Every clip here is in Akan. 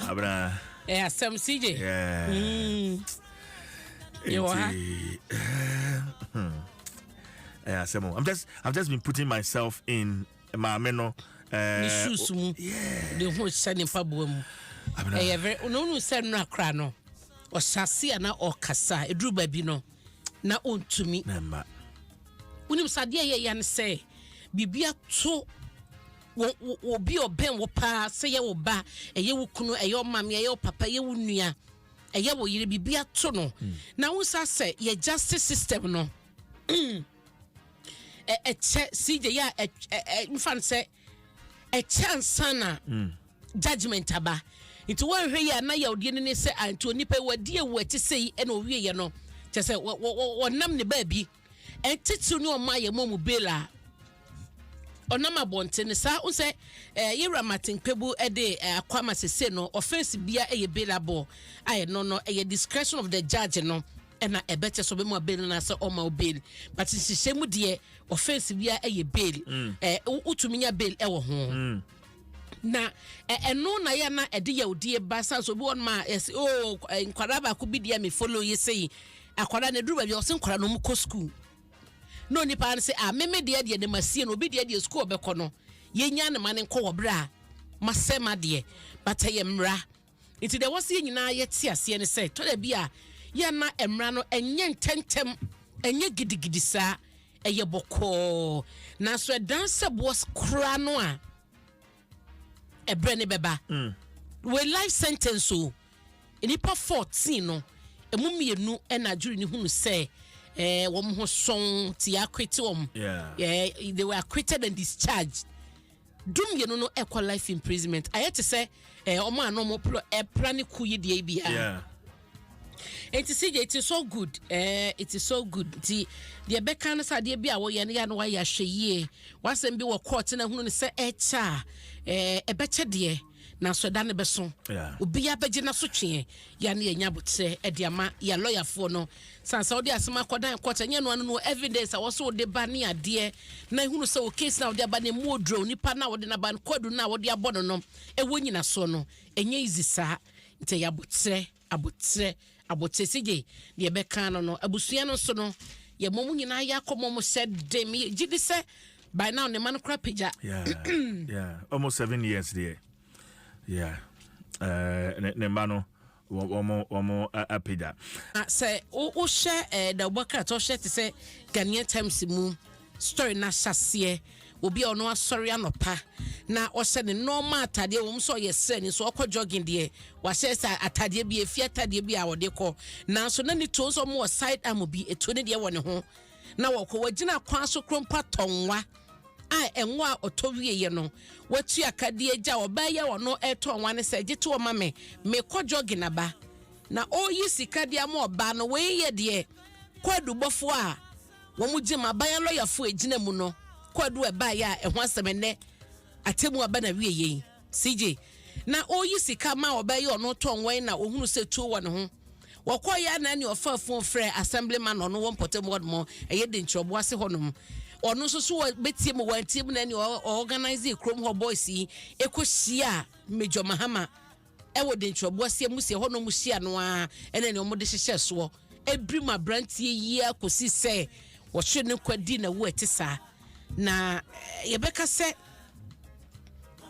Abena. Yeah, some CJ. Yeah. You are. Yeah, Samo. I've just been putting myself in my meno. Yeah. The whole sending fabuum. Very no send no crano. Or Sassia na or Cassa, a drew baby no. Na own to me. Number. When you said, yan say, Bibia to wo be or ben wo pa, say ye wo ba, a ye wo kuno, a your mammy, a your papa, ye wo nia, a ye wo ye bibia to no. Now, as I say, ye justice system no. A CJ, ya, infant say, a chance sana judgment aba. Into one here, na ya odieni say, and to nipa wa dear word to say, and o ye no. Just say, what nam the baby. And titsu no my momu bela onama bonte sa un say yera matin pebu ede akwama sese no offense bia eye belabo I no discretion of the judge no and na ebete so be mo bail na say o ma bail but sise mu de offense bia eye bail utumi nya bail e wo ho na eno na ya na ede ya odie ba sa so bi on ma nkwara ba ko bi dia me follow ye say akwara na duru ba bi o se nkwara no mu ko school no nipa an say meme de de masie no obi de school obekọ no yenya ne mane nkọ wobra masema de but mra nti de wose nyina ye ti ase ne say to da bia ye na emra no enye ntentem enye gidigidi sa eye bokọ na so dance boss kra no a ebre ne beba we life sentence so nipa 14 no emumienu na juri ni hunu say wom ho son ti acquitted they were acquitted and discharged dum ye no equal life imprisonment ayete say omo anomo pro prani kuyi de bia it is so good it is so good the beka no sa de bia wo ye no wa ya hweye wasem bi wo court na hunu ne say echa ebeche de na so da ne beso obi ya beje na so twe ya na nya botre e de ama ya lawyer fo no sansa odi asema kodan court nya no evidence a wo so de ba ne ade na hunu se o case na wo de ba ne mu odro nipa na wo de na ba kodu na wo de abono no e wonyina so no enye easy sa nte ya abotre sije de be kan no abusua no so no ye momu nyina ya komo said dem gidi se by now ne man kra pija yeah almost 7 years there. Yeah. Ne mano womo apida. Say o share the worker to share to say Ghanaian Times mu story na sase obi ono asori anopa na o se ne normal atade wo so ye se ni so okọ jogging de wa se atade bi efi atade bi a wo de ko na so na ni to so mo side am bi eto ne de wo ne ho na wo ko wagina kwan so krompa tonwa enwa otowie ye no watu akade agya obaya wono eto nwa ne se gite o mame me ko jogging aba na oyi sikade am oba no we ye de kwadu bofo a wo mu gima bayan lawyer fo egina mu no kwadu eba ya ehwo asemene atemu aba na wie ye CJ na oyi sika ma obaya ono to nwan na ohunu se tu wo ne ho wakoya na ni ofafo frɛ assemblyman ono won potem word mo eye de ntrobo ase honom ono so so betie mo wantie mu na ni organize krom ho boys yi ekohia Major Mahama ewo de ntrobo ase mu se honom hia no a ene ne omo de hyehyɛ so ebri ma brantie yi akosi sɛ wo hwe ne kwadi na wo etisa na yebeka sɛ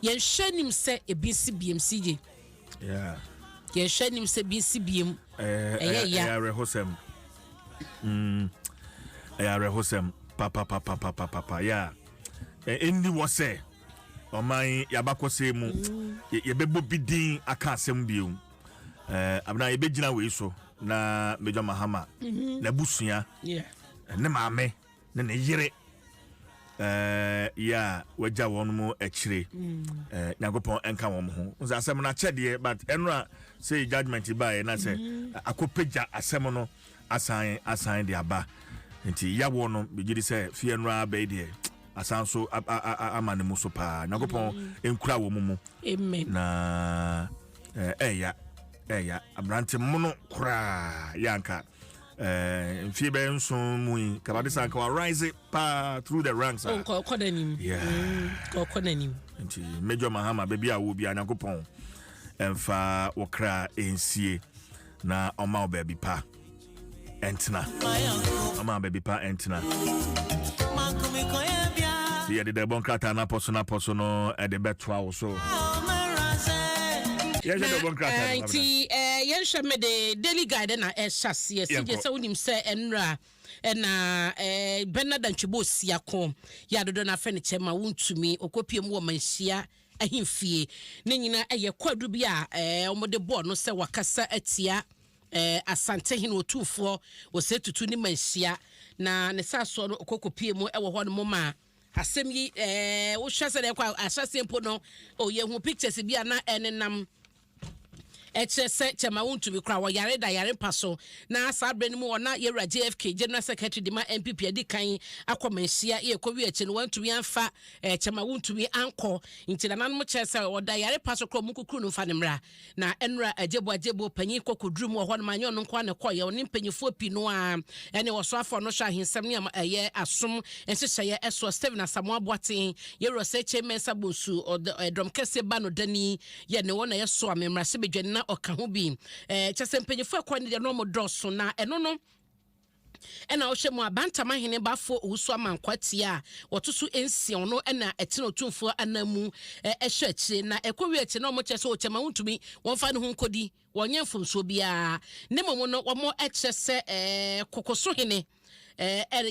yen hwanim sɛ ebisi BMCJ yeah ye hwanim sɛ BC BM ya rehosem ya rehosem papa ya endi wo se oman yabakose mu ye bebo bidin aka asem biom abna ye begina we so na Major Mahama na busua ne maame ne yire ya waja won mu ekire nyagopon enka won ho nza asem na chede but enra say judgment ba na say akopeja asem no asan de aba nti ya won no bigidi say fie enra ba de asan so amane mu so pa nyagopon enkura wo mu amen na eya abrante mu no kura yanka fie be nso mu kabade sanka wa rise pa through the ranks kokodanim nti Major Mahama baby a wo bia nyakopon emfa wokra ensie na oma baby pa entna oma baby pa entna see the bon krata na poso no e de betwa wo so yes the bon krata anti yenhwe me de daily guide na ehase see se wonim se enra na Bernard Ntwibo siako ya dodo na fe ne chema wontumi okopiem wo manhia ahimfie ne nyina eye kwadu bi a omode bo no se wakasa atia asante hin otufo wo se tutu ni manhia na ne saso no okokopiem wo ho no moma asem yi wo hwese de kwa asase mpo no o ye hu pictures bi ana enenam HSS chama wontumi kra wo yare da yare paso na sabre ni mu ona yewra JFK General Secretary de ma MPP adi kan akomanhia ye kowi achi no wontumi anfa chama wontumi anko nti na nanom chese wo da yare paso kro mu kukuru no fa ne mra na enra ajebo panyi kokodrum wo ho no manyo no kwa ne koye oni panyifo pi no a ene wo so afo no hwa hensam ne ye asom enhyehyeye eso Steven Asamo Aboaten yewra se chemensa bonsu odom kese ba no dani ye ne wona ye so amemra se bedwane oka ho bi chese mpanyifo akwani de no mo doso na eno no ena ohwemu abantama hene bafo owusu amankwati a wotoso ension no ena etino tumfo anamu ehwe achi na ekowi achi na mo chese ochema wontumi wonfa ne ho nkodi wonye mfomso bia ne momo no womo echese kokoso hene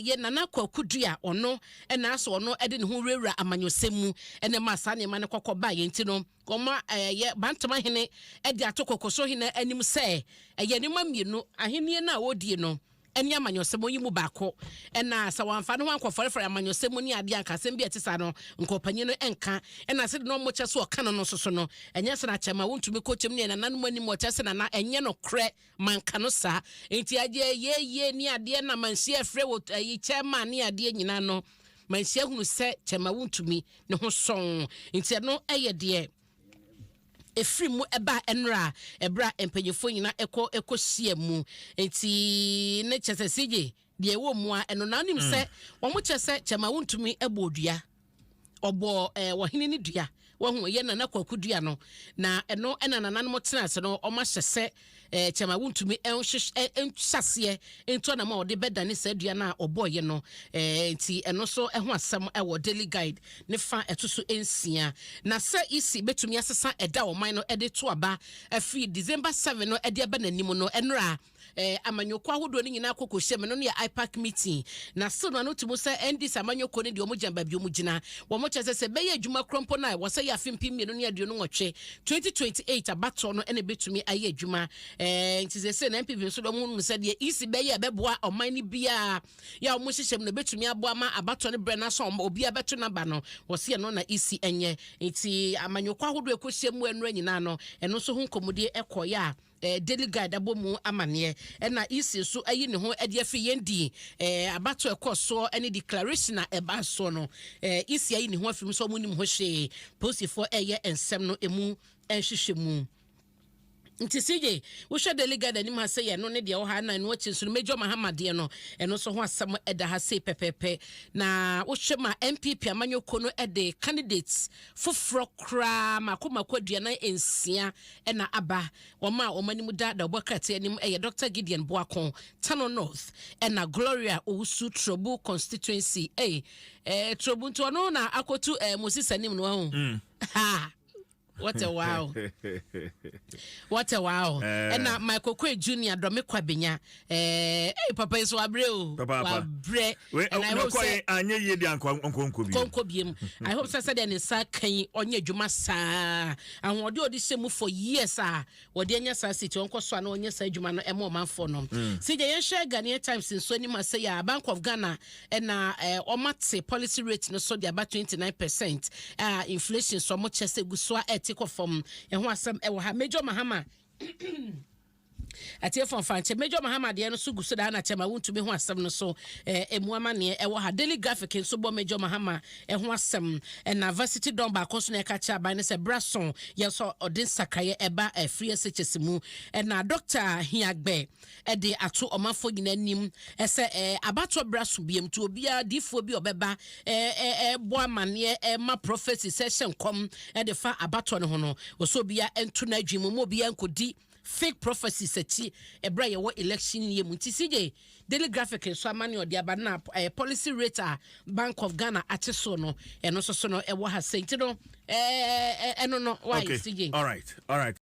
ye nana kwakudua ono ena aso ono ede ne ho rewura amanyosemu ene masa ne ma ne kokoba ye ntino koma ye bantama hene ede atokokoso hene anim se ye ne mamienu ahenie na wodie no eni amanyosemu yimu bako ena sa wanfa no ankofore amanyosemu ni ade ankasem bi etisa no nkopanyi no enka ena se no mo cheso oka no soso no enye se na chema wontumi kochem ne na nanu mani mo chese na enye no kre manka no sa enti ade ye ni ade na manhia frɛ wo yi chema ni ade nyina no manhia hunu se chema wontumi ne ho son enti no eye de efrimu eba enra ebra empanyefo nyina eko siamu enti ne chese sije de wo mu a eno na nim se wo mo chese chema wontumi ebodua obo wo hene ni dua wo hu ye na kwakudua no na eno ena nanan mo tena se no o ma hyese chema wontumi enhyase ento na ma ode bedane se dua na oboye no enti eno so ho asem wo daily guide ne fa etoso ensia na se isi betumi asesa eda o man no ede to aba afi December 7 no ede aba nanim no enra amanyoko ahodo ni nyina kokohye me no ya IPAC meeting na so no tumu se ndis amanyoko ne de omo jamba bi omo gina wo mo chese se beye adwuma krompo na wo se ya fimpi me no ne aduo no nwotwe 2028 abato no ene betumi aye adwuma nti se na MPP so do mu se de isi beye beboa oman ni bia ya omo hyehyem no betumi aboa ma abato ne bre na so obi abeto na ba no wo se no na isi enye nti amanyoko ahodo ekohye mu enu nyina no eno so hu komodie ekoya daily guide abomu amane na isi so ayi ne ho ade afi yendi abato ekoso ene declaration na eba so no isi ayi ne ho afim so mu nim ho hye posifo eye ensem no emu enhwehwemu nti sije wo hwe daily guide anim ha se ye no ne de wo ha na no chi so mejo mahamade no eno so ho asem eda ha se pepepe na wo hwe ma MPP amanyoko no ede candidates foforo kra makomakwadua na ensia na aba wo ma wo manim da obokate anim eye Dr. Gideon Boakon Tano North na Gloria Owusu Trobu constituency Trobu nto no na akotu Moses anim no ho ha what a wow. What a wow. And Michael Quay Jr. Dome Kwabenya. Hey, Papa is Wabreo. Papa. And I hope say Anya Yedi Uncle I hope said and Saki on your Jumasa. And what do this move for years, what the Yasa city, Uncle Swan on your side, Jumano, and more man for them. See the share Ghanaian Times in Sony Masaya, Bank of Ghana, and Omatse policy rate no so about 29%. Inflation so much as a guswa take off from and what some major Mahama atie from fanche Major Muhammad ye no so guso da na chema wontumi ho asem no so emuama ne ewo ha daily graphic nso bo Major Muhammad ho asem na varsity don ba koso na ka cha ban se brason ye so odin sakaye eba free SHS mu na Dr. Hiagbe de ato omafo nyina nim ese abato braso biem to obia difo bi obeba bo amane ma prophecy session kom de fa abato ne ho no so bia ento na adwim mo bia nkodi fake prophecies ati ebra ye wo election year munti CJ daily graphic so amani odi aba na policy rate Bank of Ghana ateso no eno so no e wo ha senti no eno no why CJ all right